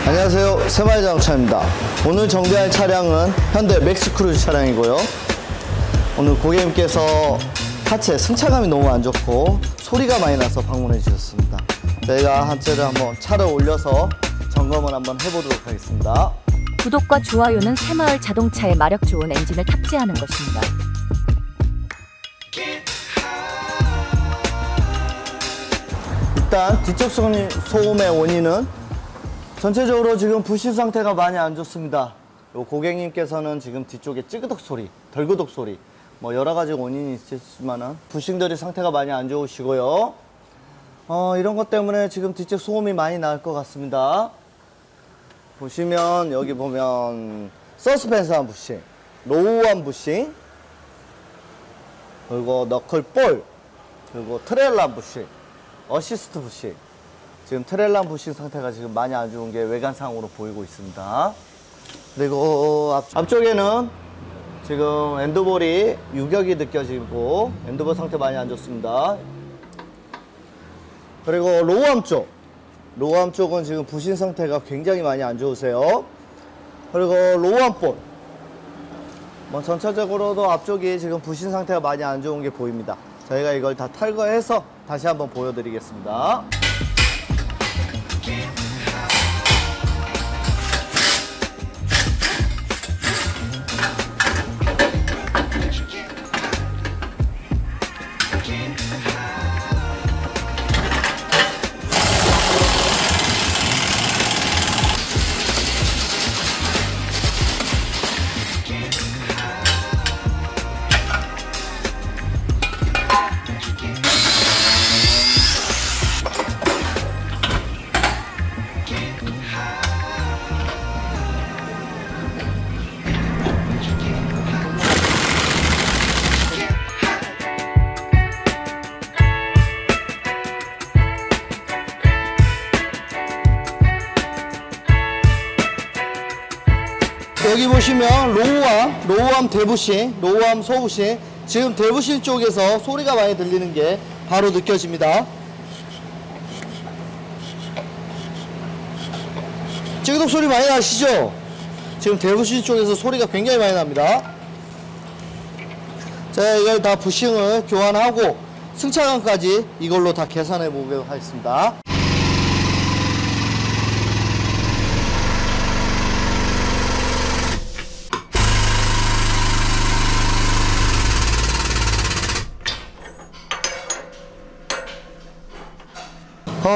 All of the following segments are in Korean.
안녕하세요, 새마을자동차입니다. 오늘 정비할 차량은 현대 맥스크루즈 차량이고요. 오늘 고객님께서 하체 승차감이 너무 안 좋고 소리가 많이 나서 방문해 주셨습니다. 저희가 하체를 한번 차를 올려서 점검을 한번 해보도록 하겠습니다. 구독과 좋아요는 새마을 자동차의 마력 좋은 엔진을 탑재하는 것입니다. 일단 뒤쪽 소음의 원인은 전체적으로 지금 부신 상태가 많이 안 좋습니다. 요 고객님께서는 지금 뒤쪽에 찌그덕 소리, 덜그덕 소리, 뭐 여러 가지 원인이 있겠지만은 부싱들이 상태가 많이 안 좋으시고요. 이런 것 때문에 지금 뒤쪽 소음이 많이 날 것 같습니다. 보시면 여기 보면 서스펜션 부싱, 로우암 부싱, 그리고 너클볼, 그리고 트레일러 부싱, 어시스트 부싱. 지금 트레일러 부싱 상태가 지금 많이 안 좋은 게 외관상으로 보이고 있습니다. 그리고 앞쪽에는 지금 엔드볼이 유격이 느껴지고 엔드볼 상태 많이 안 좋습니다. 그리고 로우암 쪽은 지금 부신 상태가 굉장히 많이 안 좋으세요. 그리고 로우암 볼, 뭐 전체적으로도 앞쪽이 지금 부신 상태가 많이 안 좋은 게 보입니다. 저희가 이걸 다 탈거해서 다시 한번 보여드리겠습니다. 여기 보시면 로우암 대부싱, 로우암 소부싱, 지금 대부싱 쪽에서 소리가 많이 들리는 게 바로 느껴집니다. 찌그덕 소리 많이 나시죠? 지금 대부싱 쪽에서 소리가 굉장히 많이 납니다. 자, 이걸 다 부싱을 교환하고 승차감까지 이걸로 다 계산해 보도록 하겠습니다.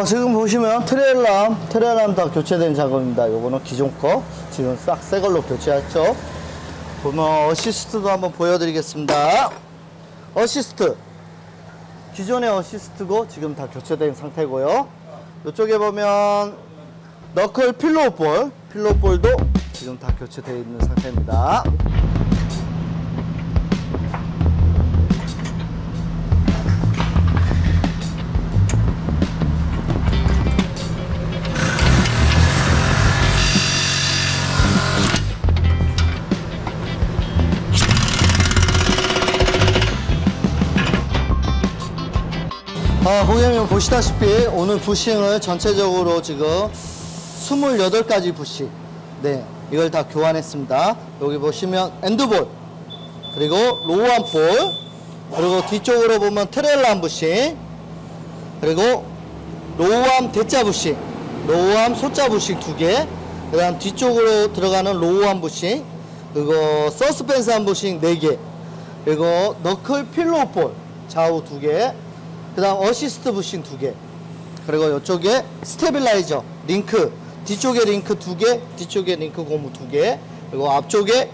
지금 보시면 트레일러 다 교체된 작업입니다. 요거는 기존 거 지금 싹 새 걸로 교체했죠. 보면 어시스트도 한번 보여드리겠습니다. 어시스트 기존의 어시스트고 지금 다 교체된 상태고요. 이쪽에 보면 너클 필로볼도 지금 다 교체되어 있는 상태입니다. 고객님 보시다시피 오늘 부싱을 전체적으로 지금 28가지 부싱, 네, 이걸 다 교환했습니다. 여기 보시면 엔드볼, 그리고 로우암 볼, 그리고 뒤쪽으로 보면 트레일러 부싱, 그리고 로우암 대자 부싱, 로우암 소자 부싱 2개, 그 다음 뒤쪽으로 들어가는 로우암 부싱, 그리고 서스펜션 부싱 4개, 그리고 너클 필로우 볼 좌우 2개, 그 다음 어시스트 부싱 2개, 그리고 이쪽에 스테빌라이저 링크, 뒤쪽에 링크 2개, 뒤쪽에 링크 고무 2개, 그리고 앞쪽에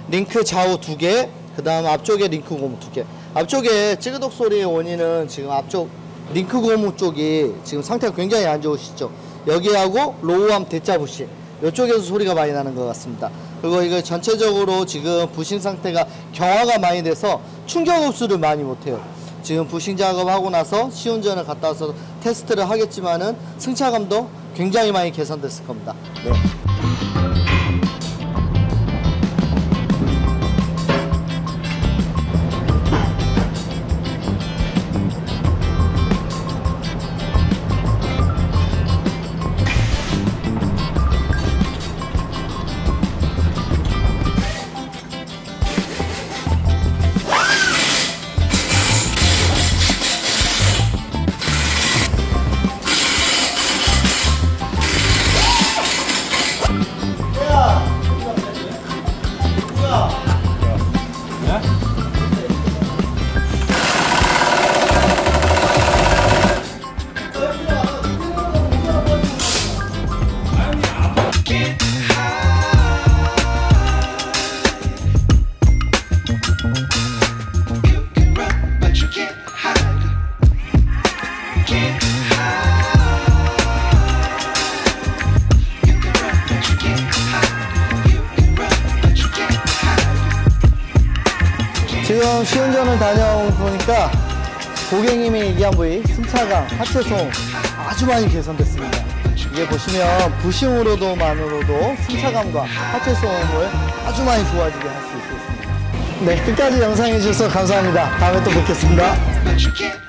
링크 좌우 2개, 그 다음 앞쪽에 링크 고무 2개. 앞쪽에 찌그덕 소리의 원인은 지금 앞쪽 링크 고무 쪽이 지금 상태가 굉장히 안 좋으시죠. 여기하고 로우암 대자 부싱, 이쪽에서 소리가 많이 나는 것 같습니다. 그리고 이거 전체적으로 지금 부싱 상태가 경화가 많이 돼서 충격 흡수를 많이 못해요. 지금 부싱 작업하고 나서 시운전을 갔다 와서 테스트를 하겠지만은 승차감도 굉장히 많이 개선됐을 겁니다. 네. 지금 시운전을 다녀보니까 고객님이 얘기한 부위, 승차감, 하체 소음 아주 많이 개선됐습니다. 이게 보시면 부싱으로만으로도 승차감과 하체 소음을 아주 많이 좋아지게 할 수 있습니다. 네, 끝까지 영상해 주셔서 감사합니다. 다음에 또 뵙겠습니다.